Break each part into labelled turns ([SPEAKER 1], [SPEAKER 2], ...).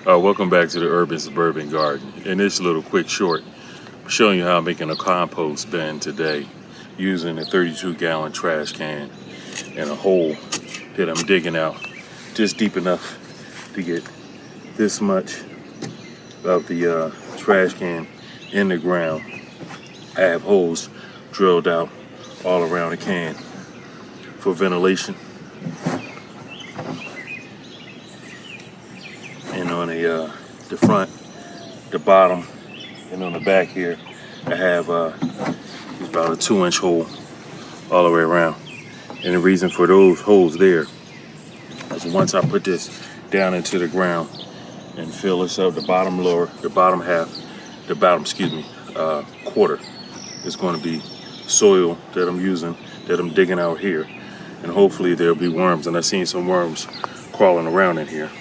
[SPEAKER 1] Welcome back to the Urban Suburban Garden. In this little quick short, I'm showing you how I'm making a compost bin today using a 32-gallon trash can and a hole that I'm digging out just deep enough to get this much of the trash can in the ground. I have holes drilled out all around the can for ventilation. And on the front, the bottom, and on the back here, I have it's about a 2-inch hole all the way around. And the reason for those holes there is once I put this down into the ground and fill this up, the bottom quarter is going to be soil that I'm using, that I'm digging out here. And hopefully there'll be worms, and I've seen some worms crawling around in here.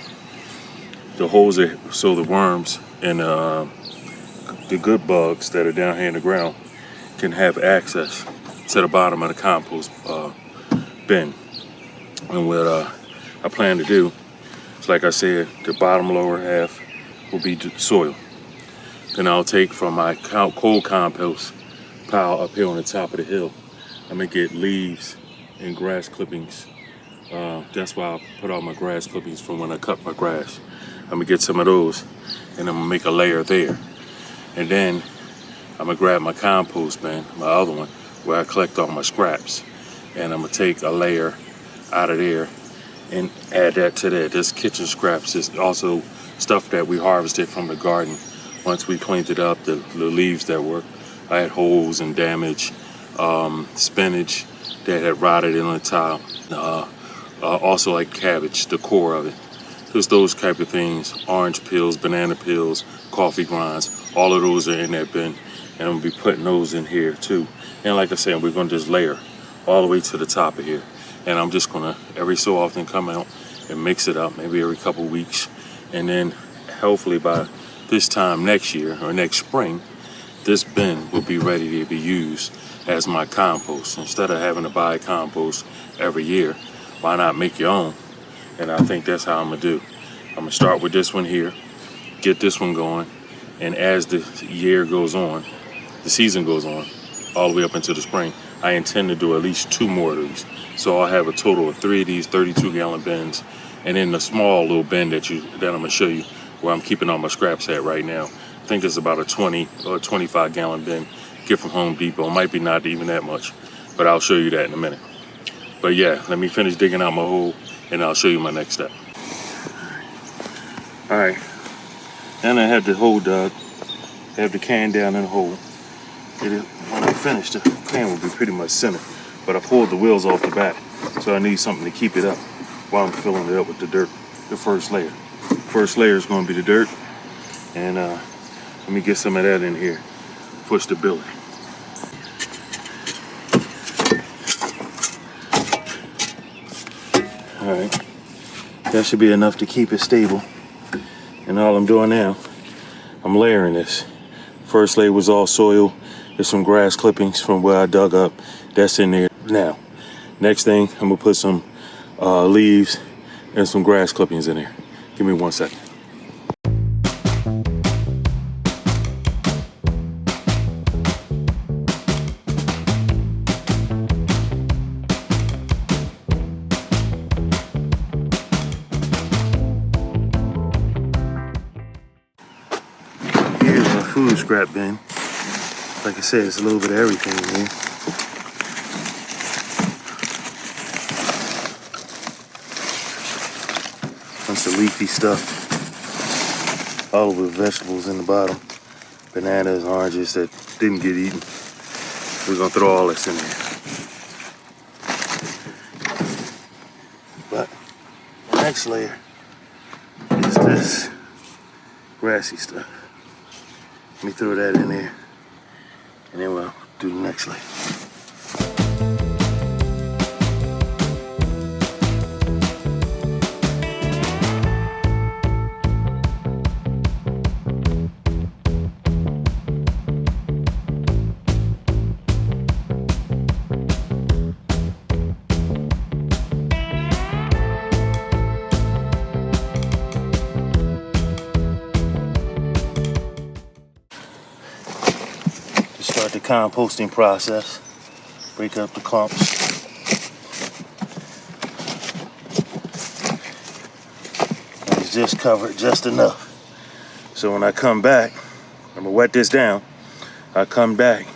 [SPEAKER 1] The holes are so the worms and the good bugs that are down here in the ground can have access to the bottom of the compost bin. And what I plan to do is, like I said, the bottom lower half will be soil. Then I'll take from my cold compost pile up here on the top of the hill. I'm gonna get leaves and grass clippings. That's why I put all my grass clippings from when I cut my grass. I'm gonna get some of those and I'm gonna make a layer there. And then I'm gonna grab my compost bin, my other one, where I collect all my scraps. And I'm gonna take a layer out of there and add that to that. This kitchen scraps is also stuff that we harvested from the garden. Once we cleaned it up, the leaves that I had holes and damage, spinach that had rotted in the top, also like cabbage, the core of it. Just those type of things, orange peels, banana peels, coffee grinds, all of those are in that bin. And I'm gonna be putting those in here too. And like I said, we're gonna just layer all the way to the top of here. And I'm just gonna every so often come out and mix it up, maybe every couple weeks. And then hopefully by this time next year or next spring, this bin will be ready to be used as my compost. Instead of having to buy compost every year, why not make your own? And I think that's how I'm gonna do. I'm gonna start with this one here, get this one going, and as the year goes on, the season goes on, all the way up into the spring, I intend to do at least 2 more of these. So I'll have a total of 3 of these 32-gallon bins, and then the small little bin that I'm gonna show you where I'm keeping all my scraps at right now. I think this is about a 20 or 25-gallon bin, get from Home Depot. It might be not even that much, but I'll show you that in a minute. But yeah, let me finish digging out my hole and I'll show you my next step. All right, then I have the hole dug, have the can down in the hole. When I finish, the can will be pretty much centered, but I pulled the wheels off the back, so I need something to keep it up while I'm filling it up with the dirt, the first layer. First layer is going to be the dirt, and let me get some of that in here for stability. All right, that should be enough to keep it stable. And all I'm doing now, I'm layering this. First layer was all soil. There's some grass clippings from where I dug up. That's in there now. Next thing, I'm gonna put some leaves and some grass clippings in there. Give me 1 second. Here's my food scrap bin. Like I said, it's a little bit of everything in here. Bunch of leafy stuff. All of the vegetables in the bottom. Bananas, oranges that didn't get eaten. We're gonna throw all this in there. But the next layer is this grassy stuff. Let me throw that in there. And then we'll do the next layer. start the composting process. Break up the clumps. And it's just covered just enough. So when I come back, I'm gonna wet this down. I come back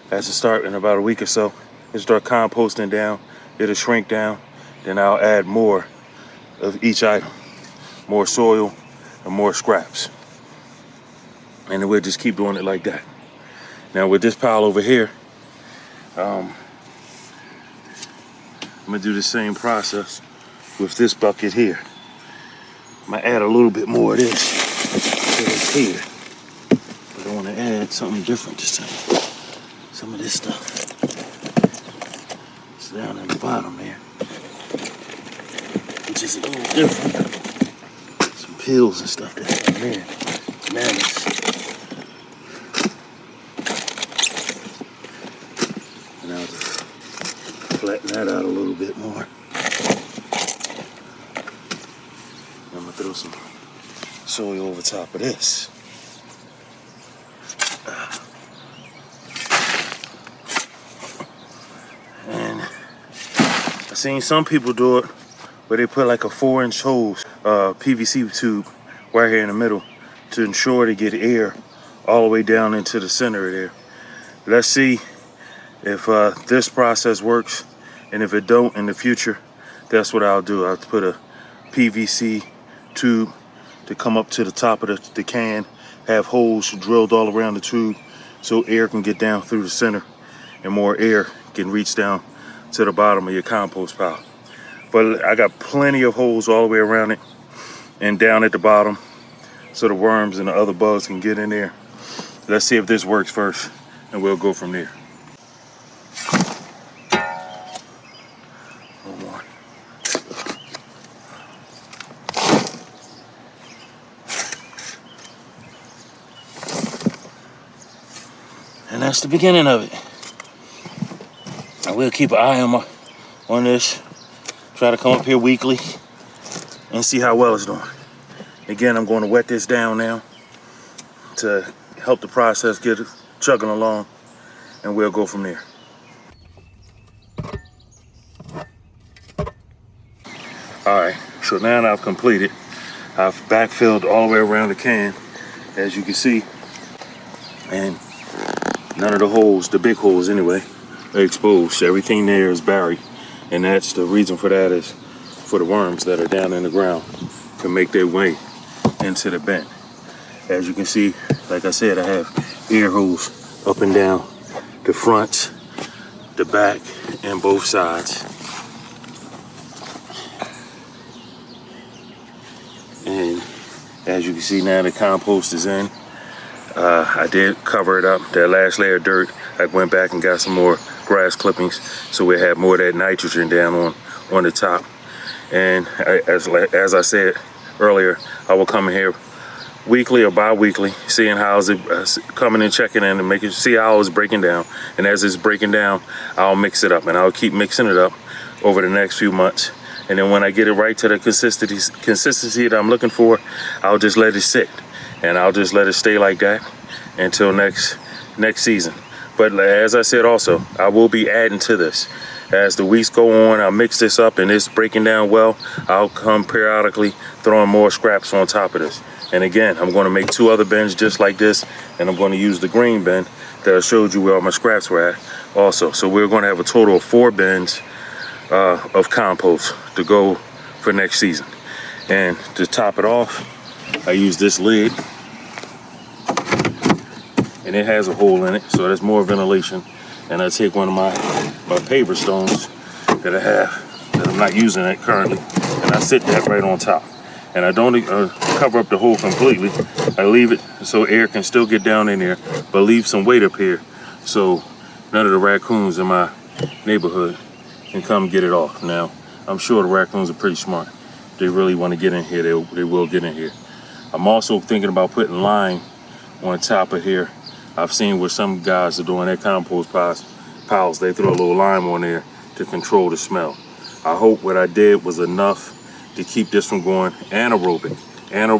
[SPEAKER 1] as it start in about a week or so. It'll start composting down. It'll shrink down. Then I'll add more of each item, more soil and more scraps. And then we'll just keep doing it like that. Now with this pile over here, I'm gonna do the same process with this bucket here. I'm gonna add a little bit more of this to this here. But I wanna add something different this time. Some of this stuff. It's down in the bottom there. Which is a little different. Some pills and stuff that's down there. Bananas. And I'll just flatten that out a little bit more. I'm gonna throw some soil over top of this. And I've seen some people do it where they put like a 4-inch hose, PVC tube right here in the middle to ensure to get air all the way down into the center of there. Let's see if this process works, and if it don't in the future, that's what I'll do. I'll put a PVC tube to come up to the top of the can, have holes drilled all around the tube so air can get down through the center and more air can reach down to the bottom of your compost pile. But I got plenty of holes all the way around it and down at the bottom so the worms and the other bugs can get in there. Let's see if this works first, and we'll go from there. One more. And that's the beginning of it. I will keep an eye on this. Try to come up here weekly and see how well it's doing. Again, I'm going to wet this down now to help the process get chugging along, and we'll go from there. All right, so now that I've completed, I've backfilled all the way around the can, as you can see, and none of the holes, the big holes anyway, are exposed. Everything there is buried, and that's the reason for that is for the worms that are down in the ground to make their way into the bin. As you can see, like I said, I have air holes up and down the front, the back, and both sides. And as you can see now, the compost is in. I did cover it up, that last layer of dirt. I went back and got some more grass clippings so we have more of that nitrogen down on the top. And as I said earlier, I will come in here weekly or bi-weekly, seeing how is it coming and checking in and making see how it's breaking down. And as it's breaking down, I'll mix it up, and I'll keep mixing it up over the next few months. And then when I get it right to the consistency that I'm looking for, I'll just let it sit, and I'll just let it stay like that until next season. But as I said also, I will be adding to this. As the weeks go on, I'll mix this up and it's breaking down well. I'll come periodically throwing more scraps on top of this. And again, I'm going to make 2 other bins just like this, and I'm going to use the green bin that I showed you where all my scraps were at also. So we're going to have a total of 4 bins of compost to go for next season. And to top it off, I use this lid, and it has a hole in it, so there's more ventilation. And I take one of my paver stones that I have that I'm not using it currently, and I sit that right on top. And I don't cover up the hole completely. I leave it so air can still get down in there, but leave some weight up here so none of the raccoons in my neighborhood can come get it off. Now, I'm sure the raccoons are pretty smart. If they really want to get in here, they will get in here. I'm also thinking about putting lime on top of here. I've seen where some guys are doing their compost piles, they throw a little lime on there to control the smell. I hope what I did was enough to keep this from going anaerobic.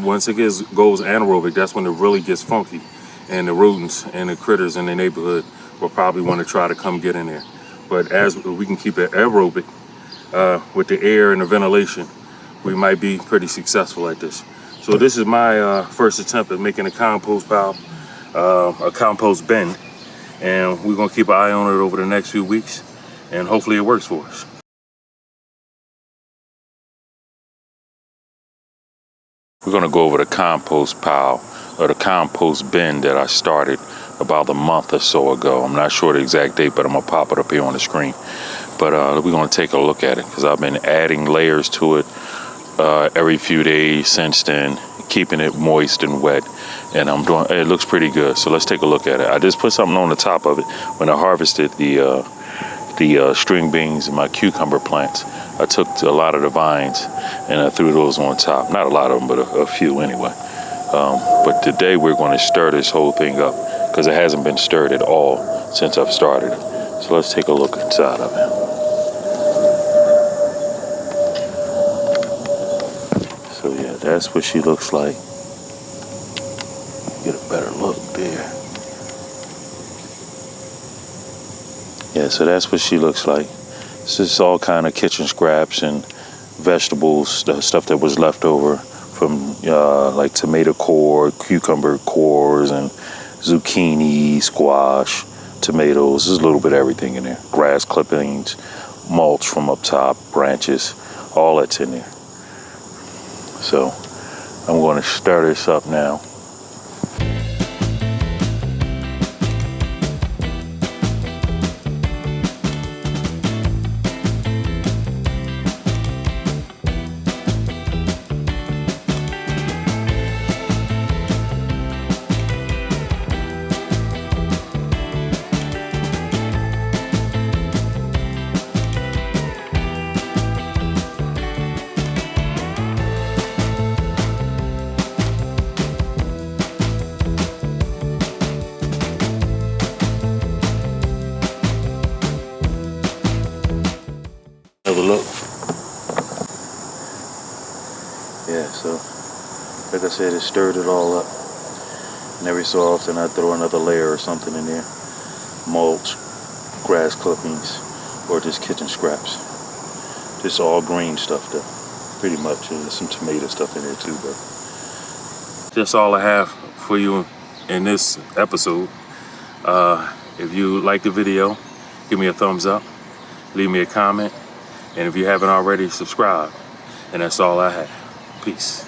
[SPEAKER 1] Once it goes anaerobic, that's when it really gets funky, and the rodents and the critters in the neighborhood will probably want to try to come get in there. But as we can keep it aerobic with the air and the ventilation, we might be pretty successful at this. So this is my first attempt at making a compost pile, a compost bin, and we're gonna keep an eye on it over the next few weeks, and hopefully it works for us. We're gonna go over the compost pile, or the compost bin that I started about a month or so ago. I'm not sure the exact date, but I'm gonna pop it up here on the screen. But we're gonna take a look at it, because I've been adding layers to it every few days since then, keeping it moist and wet, and it looks pretty good. So let's take a look at it. I just put something on the top of it when I harvested the string beans and my cucumber plants. I took a lot of the vines and I threw those on top. Not a lot of them, but a few anyway. But today we're going to stir this whole thing up, because it hasn't been stirred at all since I've started it. So let's take a look inside of it. So yeah, that's what she looks like. Get a better look there. Yeah, so that's what she looks like. This is all kind of kitchen scraps and vegetables, the stuff that was left over from like tomato core, cucumber cores, and zucchini, squash, tomatoes. There's a little bit of everything in there. Grass clippings, mulch from up top, branches, all that's in there. So I'm going to stir this up now. Have a look. Yeah, so like I said, it stirred it all up. And every so often I throw another layer or something in there. Mulch, grass clippings, or just kitchen scraps. Just all green stuff though. Pretty much. There's some tomato stuff in there too, but that's all I have for you in this episode. If you like the video, give me a thumbs up, leave me a comment. And if you haven't already, subscribe. And that's all I have. Peace.